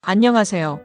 안녕하세요.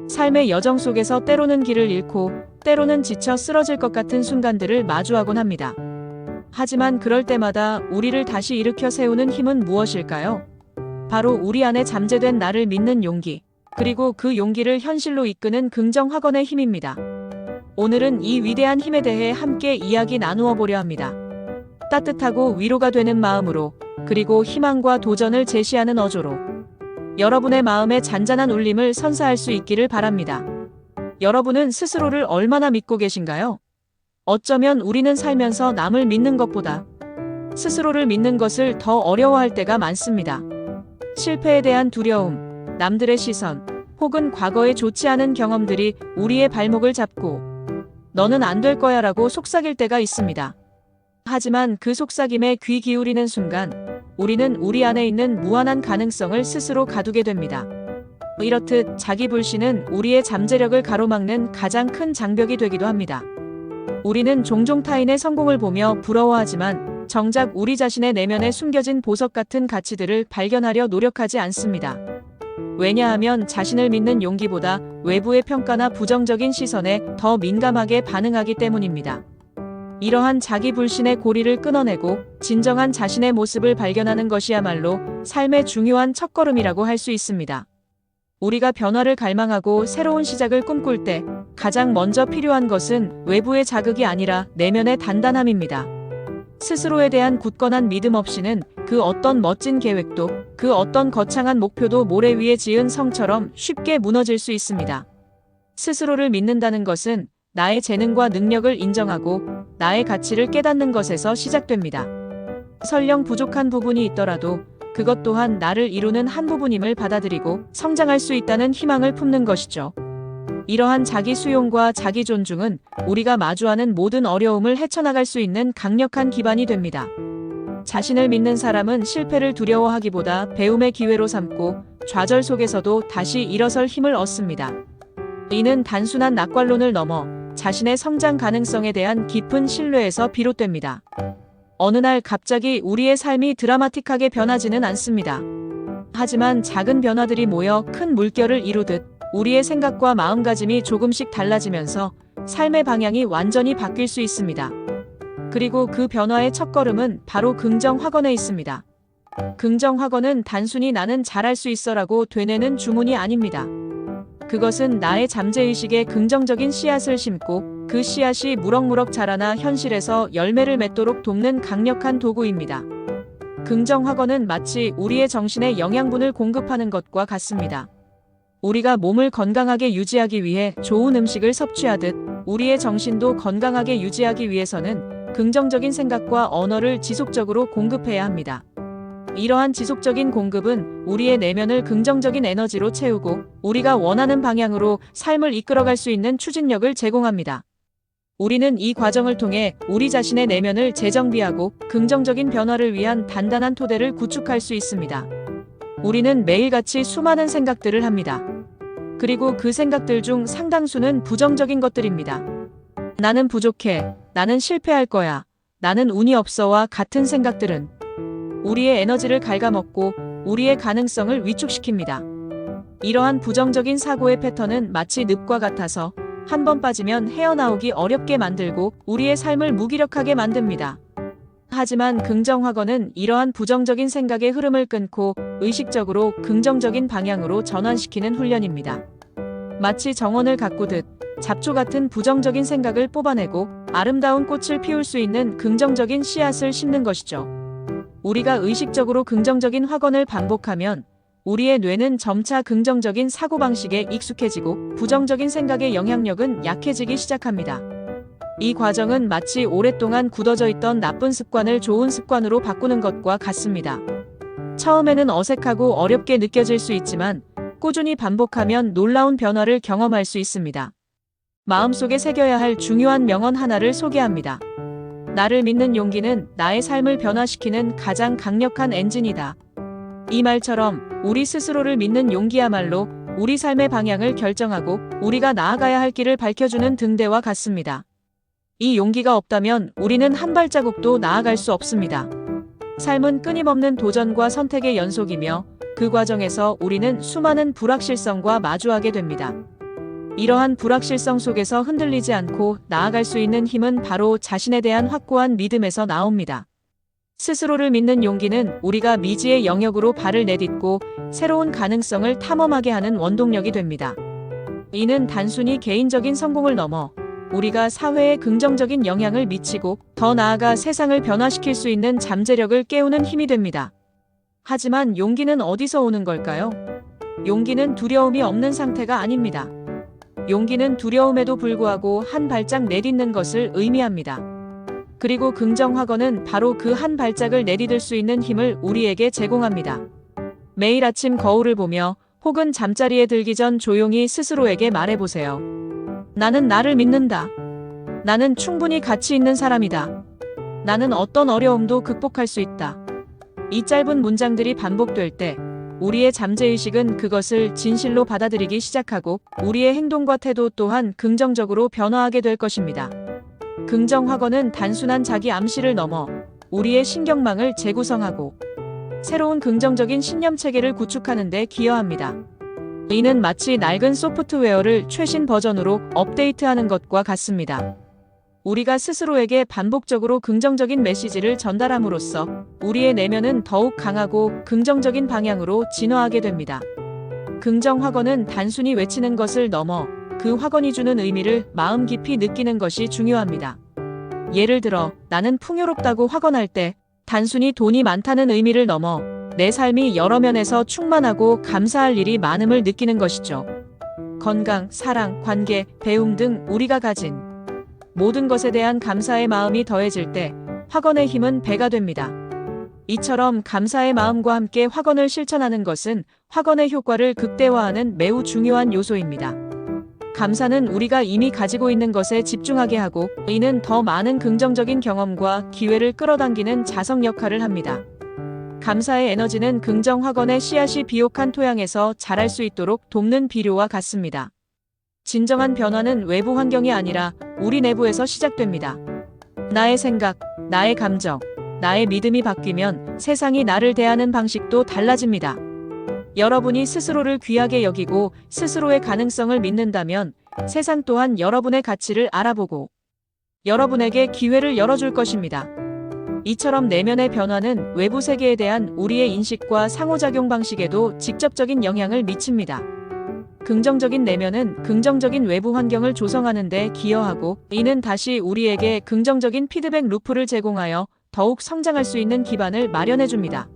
삶의 여정 속에서 때로는 길을 잃고 때로는 지쳐 쓰러질 것 같은 순간들을 마주하곤 합니다. 하지만 그럴 때마다 우리를 다시 일으켜 세우는 힘은 무엇일까요? 바로 우리 안에 잠재된 나를 믿는 용기, 그리고 그 용기를 현실로 이끄는 긍정 확언의 힘입니다. 오늘은 이 위대한 힘에 대해 함께 이야기 나누어 보려 합니다. 따뜻하고 위로가 되는 마음으로, 그리고 희망과 도전을 제시하는 어조로 여러분의 마음에 잔잔한 울림을 선사할 수 있기를 바랍니다. 여러분은 스스로를 얼마나 믿고 계신가요? 어쩌면 우리는 살면서 남을 믿는 것보다 스스로를 믿는 것을 더 어려워할 때가 많습니다. 실패에 대한 두려움, 남들의 시선, 혹은 과거의 좋지 않은 경험들이 우리의 발목을 잡고 너는 안 될 거야 라고 속삭일 때가 있습니다. 하지만 그 속삭임에 귀 기울이는 순간 우리는 우리 안에 있는 무한한 가능성을 스스로 가두게 됩니다. 이렇듯 자기 불신은 우리의 잠재력을 가로막는 가장 큰 장벽이 되기도 합니다. 우리는 종종 타인의 성공을 보며 부러워하지만 정작 우리 자신의 내면에 숨겨진 보석 같은 가치들을 발견하려 노력하지 않습니다. 왜냐하면 자신을 믿는 용기보다 외부의 평가나 부정적인 시선에 더 민감하게 반응하기 때문입니다. 이러한 자기 불신의 고리를 끊어내고 진정한 자신의 모습을 발견하는 것이야말로 삶의 중요한 첫걸음이라고 할 수 있습니다. 우리가 변화를 갈망하고 새로운 시작을 꿈꿀 때 가장 먼저 필요한 것은 외부의 자극이 아니라 내면의 단단함입니다. 스스로에 대한 굳건한 믿음 없이는 그 어떤 멋진 계획도, 그 어떤 거창한 목표도 모래 위에 지은 성처럼 쉽게 무너질 수 있습니다. 스스로를 믿는다는 것은 나의 재능과 능력을 인정하고 나의 가치를 깨닫는 것에서 시작됩니다. 설령 부족한 부분이 있더라도 그것 또한 나를 이루는 한 부분임을 받아들이고 성장할 수 있다는 희망을 품는 것이죠. 이러한 자기 수용과 자기 존중은 우리가 마주하는 모든 어려움을 헤쳐나갈 수 있는 강력한 기반이 됩니다. 자신을 믿는 사람은 실패를 두려워하기보다 배움의 기회로 삼고 좌절 속에서도 다시 일어설 힘을 얻습니다. 이는 단순한 낙관론을 넘어 자신의 성장 가능성에 대한 깊은 신뢰에서 비롯됩니다. 어느 날 갑자기 우리의 삶이 드라마틱하게 변하지는 않습니다. 하지만 작은 변화들이 모여 큰 물결을 이루듯 우리의 생각과 마음가짐이 조금씩 달라지면서 삶의 방향이 완전히 바뀔 수 있습니다. 그리고 그 변화의 첫걸음은 바로 긍정 확언에 있습니다. 긍정 확언은 단순히 나는 잘할 수 있어라고 되뇌는 주문이 아닙니다. 그것은 나의 잠재의식에 긍정적인 씨앗을 심고 그 씨앗이 무럭무럭 자라나 현실에서 열매를 맺도록 돕는 강력한 도구입니다. 긍정 확언은 마치 우리의 정신에 영양분을 공급하는 것과 같습니다. 우리가 몸을 건강하게 유지하기 위해 좋은 음식을 섭취하듯 우리의 정신도 건강하게 유지하기 위해서는 긍정적인 생각과 언어를 지속적으로 공급해야 합니다. 이러한 지속적인 공급은 우리의 내면을 긍정적인 에너지로 채우고 우리가 원하는 방향으로 삶을 이끌어갈 수 있는 추진력을 제공합니다. 우리는 이 과정을 통해 우리 자신의 내면을 재정비하고 긍정적인 변화를 위한 단단한 토대를 구축할 수 있습니다. 우리는 매일같이 수많은 생각들을 합니다. 그리고 그 생각들 중 상당수는 부정적인 것들입니다. 나는 부족해, 나는 실패할 거야, 나는 운이 없어와 같은 생각들은 우리의 에너지를 갉아먹고 우리의 가능성을 위축시킵니다. 이러한 부정적인 사고의 패턴은 마치 늪과 같아서 한 번 빠지면 헤어나오기 어렵게 만들고 우리의 삶을 무기력하게 만듭니다. 하지만 긍정 확언은 이러한 부정적인 생각의 흐름을 끊고 의식적으로 긍정적인 방향으로 전환시키는 훈련입니다. 마치 정원을 가꾸듯 잡초 같은 부정적인 생각을 뽑아내고 아름다운 꽃을 피울 수 있는 긍정적인 씨앗을 심는 것이죠. 우리가 의식적으로 긍정적인 확언을 반복하면 우리의 뇌는 점차 긍정적인 사고방식에 익숙해지고 부정적인 생각의 영향력은 약해지기 시작합니다. 이 과정은 마치 오랫동안 굳어져 있던 나쁜 습관을 좋은 습관으로 바꾸는 것과 같습니다. 처음에는 어색하고 어렵게 느껴질 수 있지만 꾸준히 반복하면 놀라운 변화를 경험할 수 있습니다. 마음속에 새겨야 할 중요한 명언 하나를 소개합니다. 나를 믿는 용기는 나의 삶을 변화시키는 가장 강력한 엔진이다. 이 말처럼 우리 스스로를 믿는 용기야말로 우리 삶의 방향을 결정하고 우리가 나아가야 할 길을 밝혀주는 등대와 같습니다. 이 용기가 없다면 우리는 한 발자국도 나아갈 수 없습니다. 삶은 끊임없는 도전과 선택의 연속이며 그 과정에서 우리는 수많은 불확실성과 마주하게 됩니다. 이러한 불확실성 속에서 흔들리지 않고 나아갈 수 있는 힘은 바로 자신에 대한 확고한 믿음에서 나옵니다. 스스로를 믿는 용기는 우리가 미지의 영역으로 발을 내딛고 새로운 가능성을 탐험하게 하는 원동력이 됩니다. 이는 단순히 개인적인 성공을 넘어 우리가 사회에 긍정적인 영향을 미치고 더 나아가 세상을 변화시킬 수 있는 잠재력을 깨우는 힘이 됩니다. 하지만 용기는 어디서 오는 걸까요? 용기는 두려움이 없는 상태가 아닙니다. 용기는 두려움에도 불구하고 한 발짝 내딛는 것을 의미합니다. 그리고 긍정 확언은 바로 그 한 발짝을 내디딜 수 있는 힘을 우리에게 제공합니다. 매일 아침 거울을 보며 혹은 잠자리에 들기 전 조용히 스스로에게 말해보세요. 나는 나를 믿는다. 나는 충분히 가치 있는 사람이다. 나는 어떤 어려움도 극복할 수 있다. 이 짧은 문장들이 반복될 때 우리의 잠재의식은 그것을 진실로 받아들이기 시작하고 우리의 행동과 태도 또한 긍정적으로 변화하게 될 것입니다. 긍정 확언은 단순한 자기 암시를 넘어 우리의 신경망을 재구성하고 새로운 긍정적인 신념 체계를 구축하는 데 기여합니다. 이는 마치 낡은 소프트웨어를 최신 버전으로 업데이트하는 것과 같습니다. 우리가 스스로에게 반복적으로 긍정적인 메시지를 전달함으로써 우리의 내면은 더욱 강하고 긍정적인 방향으로 진화하게 됩니다. 긍정 확언은 단순히 외치는 것을 넘어 그 확언이 주는 의미를 마음 깊이 느끼는 것이 중요합니다. 예를 들어, 나는 풍요롭다고 확언할 때 단순히 돈이 많다는 의미를 넘어 내 삶이 여러 면에서 충만하고 감사할 일이 많음을 느끼는 것이죠. 건강, 사랑, 관계, 배움 등 우리가 가진 모든 것에 대한 감사의 마음이 더해질 때 확언의 힘은 배가 됩니다. 이처럼 감사의 마음과 함께 확언을 실천하는 것은 확언의 효과를 극대화하는 매우 중요한 요소입니다. 감사는 우리가 이미 가지고 있는 것에 집중하게 하고 이는 더 많은 긍정적인 경험과 기회를 끌어당기는 자석 역할을 합니다. 감사의 에너지는 긍정 확언의 씨앗이 비옥한 토양에서 자랄 수 있도록 돕는 비료와 같습니다. 진정한 변화는 외부 환경이 아니라 우리 내부에서 시작됩니다. 나의 생각, 나의 감정, 나의 믿음이 바뀌면 세상이 나를 대하는 방식도 달라집니다. 여러분이 스스로를 귀하게 여기고 스스로의 가능성을 믿는다면 세상 또한 여러분의 가치를 알아보고 여러분에게 기회를 열어줄 것입니다. 이처럼 내면의 변화는 외부 세계에 대한 우리의 인식과 상호작용 방식에도 직접적인 영향을 미칩니다. 긍정적인 내면은 긍정적인 외부 환경을 조성하는 데 기여하고 이는 다시 우리에게 긍정적인 피드백 루프를 제공하여 더욱 성장할 수 있는 기반을 마련해 줍니다.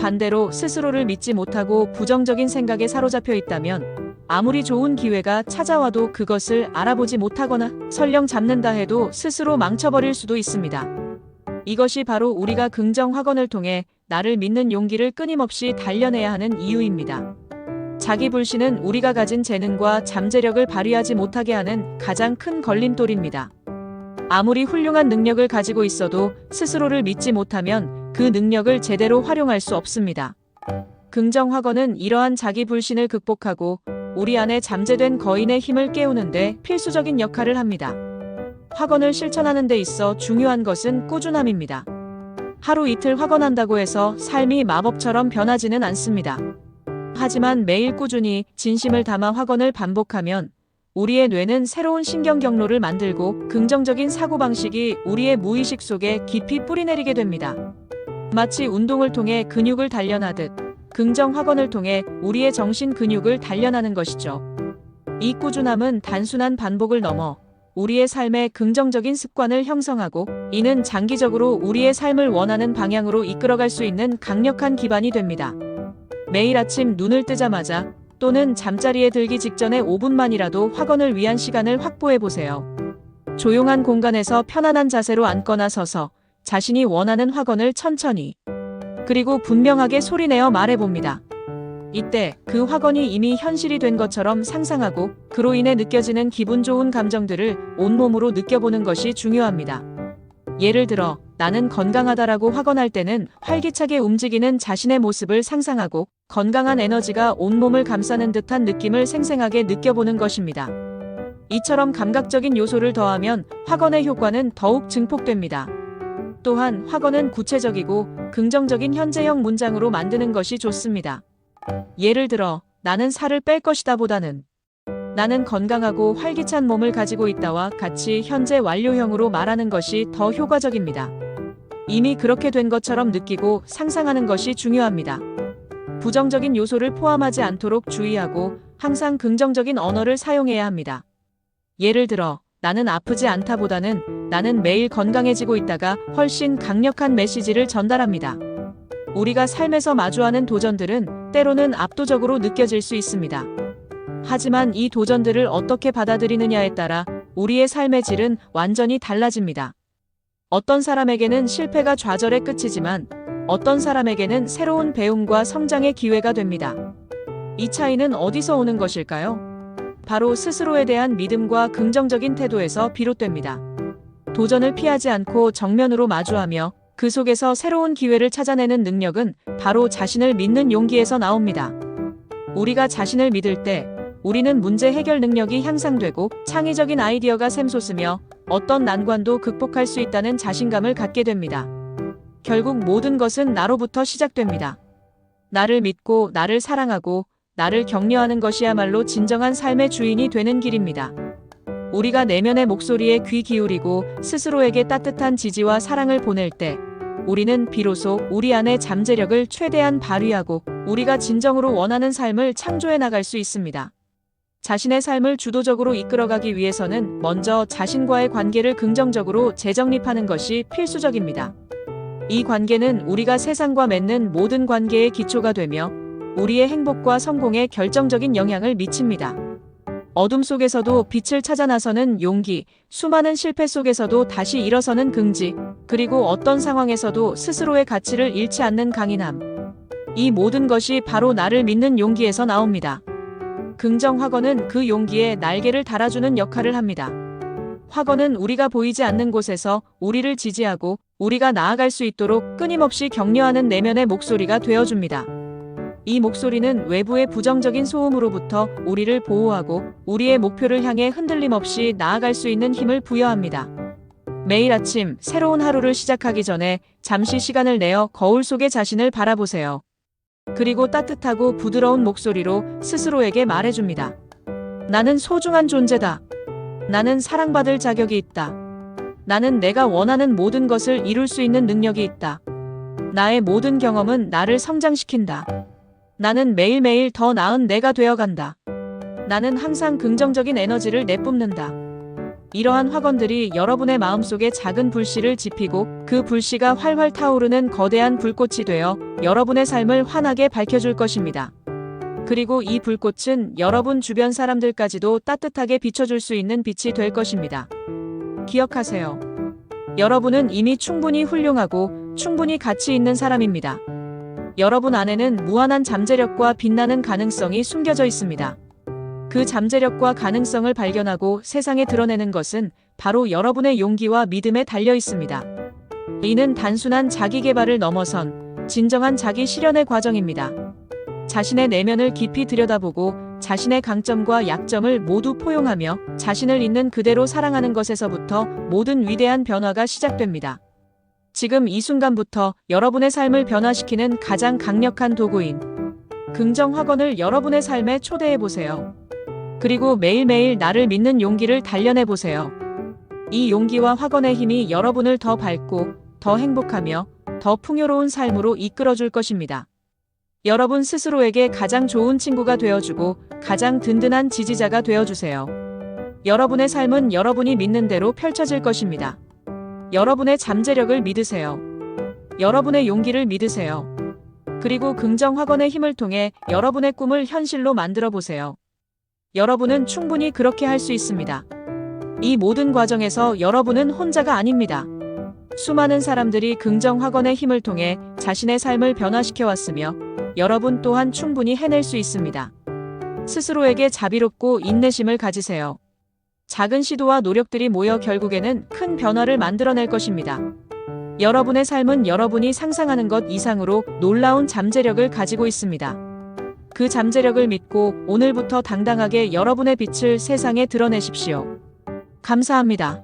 반대로 스스로를 믿지 못하고 부정적인 생각에 사로잡혀 있다면 아무리 좋은 기회가 찾아와도 그것을 알아보지 못하거나 설령 잡는다 해도 스스로 망쳐버릴 수도 있습니다. 이것이 바로 우리가 긍정 확언을 통해 나를 믿는 용기를 끊임없이 단련해야 하는 이유입니다. 자기 불신은 우리가 가진 재능과 잠재력을 발휘하지 못하게 하는 가장 큰 걸림돌입니다. 아무리 훌륭한 능력을 가지고 있어도 스스로를 믿지 못하면 그 능력을 제대로 활용할 수 없습니다. 긍정 확언은 이러한 자기 불신을 극복하고 우리 안에 잠재된 거인의 힘을 깨우는데 필수적인 역할을 합니다. 확언을 실천하는 데 있어 중요한 것은 꾸준함입니다. 하루 이틀 확언한다고 해서 삶이 마법처럼 변하지는 않습니다. 하지만 매일 꾸준히 진심을 담아 확언을 반복하면 우리의 뇌는 새로운 신경 경로를 만들고 긍정적인 사고방식이 우리의 무의식 속에 깊이 뿌리내리게 됩니다. 마치 운동을 통해 근육을 단련하듯 긍정 확언을 통해 우리의 정신 근육을 단련하는 것이죠. 이 꾸준함은 단순한 반복을 넘어 우리의 삶에 긍정적인 습관을 형성하고 이는 장기적으로 우리의 삶을 원하는 방향으로 이끌어갈 수 있는 강력한 기반이 됩니다. 매일 아침 눈을 뜨자마자 또는 잠자리에 들기 직전에 5분만이라도 확언을 위한 시간을 확보해 보세요. 조용한 공간에서 편안한 자세로 앉거나 서서 자신이 원하는 확언을 천천히 그리고 분명하게 소리내어 말해봅니다. 이때 그 확언이 이미 현실이 된 것처럼 상상하고 그로 인해 느껴지는 기분 좋은 감정들을 온몸으로 느껴보는 것이 중요합니다. 예를 들어 나는 건강하다라고 확언할 때는 활기차게 움직이는 자신의 모습을 상상하고 건강한 에너지가 온몸을 감싸는 듯한 느낌을 생생하게 느껴보는 것입니다. 이처럼 감각적인 요소를 더하면 확언의 효과는 더욱 증폭됩니다. 또한 확언은 구체적이고 긍정적인 현재형 문장으로 만드는 것이 좋습니다. 예를 들어, 나는 살을 뺄 것이다 보다는 나는 건강하고 활기찬 몸을 가지고 있다와 같이 현재 완료형으로 말하는 것이 더 효과적입니다. 이미 그렇게 된 것처럼 느끼고 상상하는 것이 중요합니다. 부정적인 요소를 포함하지 않도록 주의하고 항상 긍정적인 언어를 사용해야 합니다. 예를 들어, 나는 아프지 않다 보다는 나는 매일 건강해지고 있다가 훨씬 강력한 메시지를 전달합니다. 우리가 삶에서 마주하는 도전들은 때로는 압도적으로 느껴질 수 있습니다. 하지만 이 도전들을 어떻게 받아들이느냐에 따라 우리의 삶의 질은 완전히 달라집니다. 어떤 사람에게는 실패가 좌절의 끝이지만 어떤 사람에게는 새로운 배움과 성장의 기회가 됩니다. 이 차이는 어디서 오는 것일까요? 바로 스스로에 대한 믿음과 긍정적인 태도에서 비롯됩니다. 도전을 피하지 않고 정면으로 마주하며 그 속에서 새로운 기회를 찾아내는 능력은 바로 자신을 믿는 용기에서 나옵니다. 우리가 자신을 믿을 때 우리는 문제 해결 능력이 향상되고 창의적인 아이디어가 샘솟으며 어떤 난관도 극복할 수 있다는 자신감을 갖게 됩니다. 결국 모든 것은 나로부터 시작됩니다. 나를 믿고 나를 사랑하고 나를 격려하는 것이야말로 진정한 삶의 주인이 되는 길입니다. 우리가 내면의 목소리에 귀 기울이고 스스로에게 따뜻한 지지와 사랑을 보낼 때 우리는 비로소 우리 안의 잠재력을 최대한 발휘하고 우리가 진정으로 원하는 삶을 창조해 나갈 수 있습니다. 자신의 삶을 주도적으로 이끌어가기 위해서는 먼저 자신과의 관계를 긍정적으로 재정립하는 것이 필수적입니다. 이 관계는 우리가 세상과 맺는 모든 관계의 기초가 되며 우리의 행복과 성공에 결정적인 영향을 미칩니다. 어둠 속에서도 빛을 찾아 나서는 용기, 수많은 실패 속에서도 다시 일어서는 긍지, 그리고 어떤 상황에서도 스스로의 가치를 잃지 않는 강인함. 이 모든 것이 바로 나를 믿는 용기에서 나옵니다. 긍정 확언은 그 용기에 날개를 달아주는 역할을 합니다. 확언은 우리가 보이지 않는 곳에서 우리를 지지하고 우리가 나아갈 수 있도록 끊임없이 격려하는 내면의 목소리가 되어줍니다. 이 목소리는 외부의 부정적인 소음으로부터 우리를 보호하고 우리의 목표를 향해 흔들림 없이 나아갈 수 있는 힘을 부여합니다. 매일 아침 새로운 하루를 시작하기 전에 잠시 시간을 내어 거울 속의 자신을 바라보세요. 그리고 따뜻하고 부드러운 목소리로 스스로에게 말해줍니다. 나는 소중한 존재다. 나는 사랑받을 자격이 있다. 나는 내가 원하는 모든 것을 이룰 수 있는 능력이 있다. 나의 모든 경험은 나를 성장시킨다. 나는 매일매일 더 나은 내가 되어간다. 나는 항상 긍정적인 에너지를 내뿜는다. 이러한 확언들이 여러분의 마음속에 작은 불씨를 지피고 그 불씨가 활활 타오르는 거대한 불꽃이 되어 여러분의 삶을 환하게 밝혀줄 것입니다. 그리고 이 불꽃은 여러분 주변 사람들까지도 따뜻하게 비춰줄 수 있는 빛이 될 것입니다. 기억하세요. 여러분은 이미 충분히 훌륭하고 충분히 가치 있는 사람입니다. 여러분 안에는 무한한 잠재력과 빛나는 가능성이 숨겨져 있습니다. 그 잠재력과 가능성을 발견하고 세상에 드러내는 것은 바로 여러분의 용기와 믿음에 달려 있습니다. 이는 단순한 자기 개발을 넘어선 진정한 자기 실현의 과정입니다. 자신의 내면을 깊이 들여다보고 자신의 강점과 약점을 모두 포용하며 자신을 있는 그대로 사랑하는 것에서부터 모든 위대한 변화가 시작됩니다. 지금 이 순간부터 여러분의 삶을 변화시키는 가장 강력한 도구인 긍정 확언을 여러분의 삶에 초대해 보세요. 그리고 매일매일 나를 믿는 용기를 단련해 보세요. 이 용기와 확언의 힘이 여러분을 더 밝고 더 행복하며 더 풍요로운 삶으로 이끌어줄 것입니다. 여러분 스스로에게 가장 좋은 친구가 되어주고 가장 든든한 지지자가 되어주세요. 여러분의 삶은 여러분이 믿는 대로 펼쳐질 것입니다. 여러분의 잠재력을 믿으세요. 여러분의 용기를 믿으세요. 그리고 긍정 확언의 힘을 통해 여러분의 꿈을 현실로 만들어 보세요. 여러분은 충분히 그렇게 할 수 있습니다. 이 모든 과정에서 여러분은 혼자가 아닙니다. 수많은 사람들이 긍정 확언의 힘을 통해 자신의 삶을 변화시켜 왔으며 여러분 또한 충분히 해낼 수 있습니다. 스스로에게 자비롭고 인내심을 가지세요. 작은 시도와 노력들이 모여 결국에는 큰 변화를 만들어낼 것입니다. 여러분의 삶은 여러분이 상상하는 것 이상으로 놀라운 잠재력을 가지고 있습니다. 그 잠재력을 믿고 오늘부터 당당하게 여러분의 빛을 세상에 드러내십시오. 감사합니다.